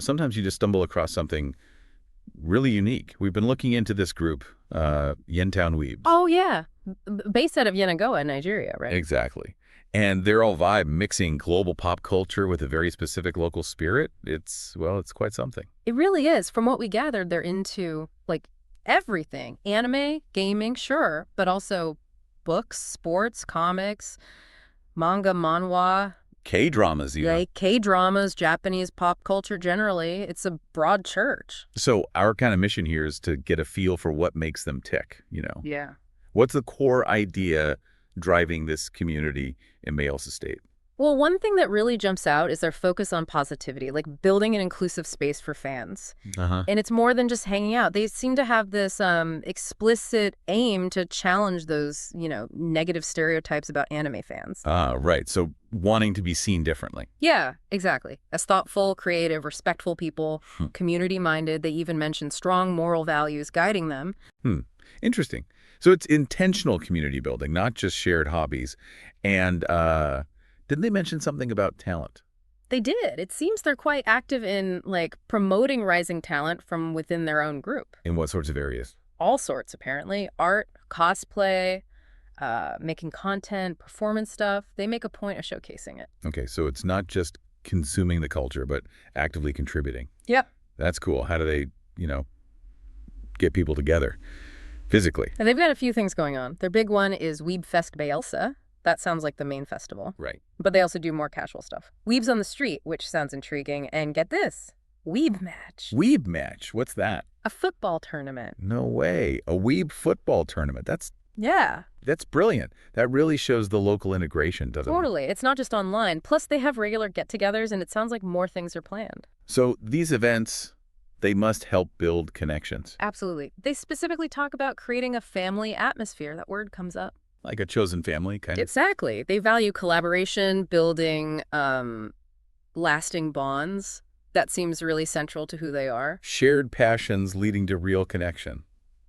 Sometimes you just stumble across something really unique. We've been looking into this group, YENTOWN Weebs. Oh, yeah. Based out of Yenagoa, Nigeria, right? Exactly. And their all vibe mixing global pop culture with a very specific local spirit. It's quite something. It really is. From what we gathered, they're into, like, everything. Anime, gaming, sure, but also books, sports, comics, manga, manhwa, K-dramas even. like K-dramas, Japanese pop culture generally. It's a broad church. So our kind of mission here is to get a feel for what makes them tick. Yeah. What's the core idea driving this community in Mayos Estate? Well, one thing that really jumps out is their focus on positivity, like building an inclusive space for fans. Uh-huh. And it's more than just hanging out. They seem to have this explicit aim to challenge those, negative stereotypes about anime fans. Right. So wanting to be seen differently. Yeah, exactly. As thoughtful, creative, respectful people, community-minded. They even mention strong moral values guiding them. Interesting. So it's intentional community building, not just shared hobbies. And didn't they mention something about talent? They did. It seems they're quite active in, promoting rising talent from within their own group. In what sorts of areas? All sorts, apparently. Art, cosplay, making content, performance stuff. They make a point of showcasing it. Okay, so it's not just consuming the culture, but actively contributing. Yep. That's cool. How do they, get people together physically? Now, they've got a few things going on. Their big one is Weebfest Bayelsa. That sounds like the main festival. Right. But they also do more casual stuff. Weebs on the street, which sounds intriguing. And get this, Weeb Match. Weeb Match? What's that? A football tournament. No way. A Weeb football tournament. Yeah. That's brilliant. That really shows the local integration, doesn't it? Totally. It's not just online. Plus, they have regular get-togethers, and it sounds like more things are planned. So these events, they must help build connections. Absolutely. They specifically talk about creating a family atmosphere. That word comes up. Like a chosen family, kind of. Exactly. They value collaboration, building lasting bonds. That seems really central to who they are. Shared passions leading to real connection.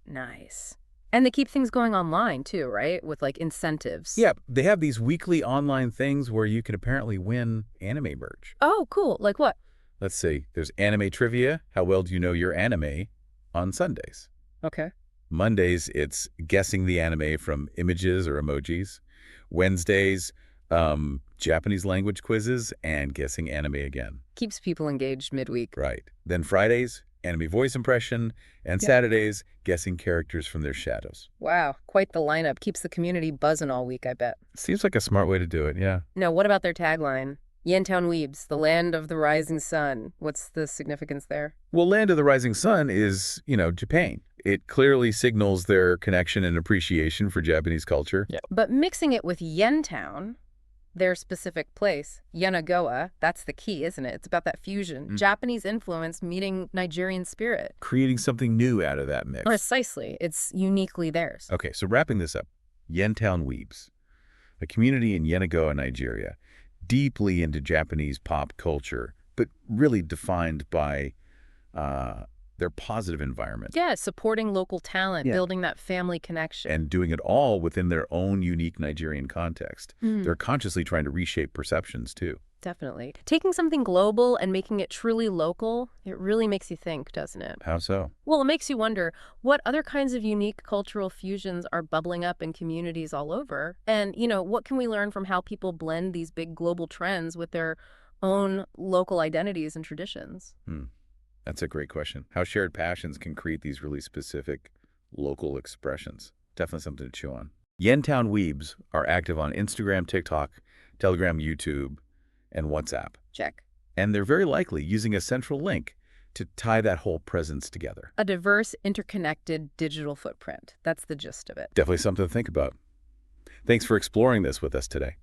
Nice. And they keep things going online, too, right? With, incentives. Yeah, they have these weekly online things where you can apparently win anime merch. Oh, cool. Like what? Let's see. There's anime trivia. How well do you know your anime? On Sundays. Okay. Mondays, it's guessing the anime from images or emojis. Wednesdays, Japanese language quizzes and guessing anime again. Keeps people engaged midweek. Right. Then Fridays, anime voice impression, and Saturdays, guessing characters from their shadows. Wow, quite the lineup. Keeps the community buzzing all week, I bet. Seems like a smart way to do it, yeah. No, what about their tagline? YENTOWN Weebs, the land of the rising sun. What's the significance there? Well, Land of the Rising Sun is, Japan. It clearly signals their connection and appreciation for Japanese culture. Yeah. But mixing it with YENTOWN, their specific place, Yenagoa, that's the key, isn't it? It's about that fusion. Japanese influence meeting Nigerian spirit. Creating something new out of that mix. Precisely. It's uniquely theirs. Okay, so wrapping this up, YENTOWN Weebs, a community in Yenagoa, Nigeria, deeply into Japanese pop culture, but really defined by their positive environment. Yeah, supporting local talent, building that family connection. And doing it all within their own unique Nigerian context. They're consciously trying to reshape perceptions, too. Definitely. Taking something global and making it truly local, it really makes you think, doesn't it? How so? Well, it makes you wonder what other kinds of unique cultural fusions are bubbling up in communities all over. And, what can we learn from how people blend these big global trends with their own local identities and traditions? That's a great question. How shared passions can create these really specific local expressions. Definitely something to chew on. YENTOWN Weebs are active on Instagram, TikTok, Telegram, YouTube, and WhatsApp. Check. And they're very likely using a central link to tie that whole presence together. A diverse, interconnected digital footprint. That's the gist of it. Definitely something to think about. Thanks for exploring this with us today.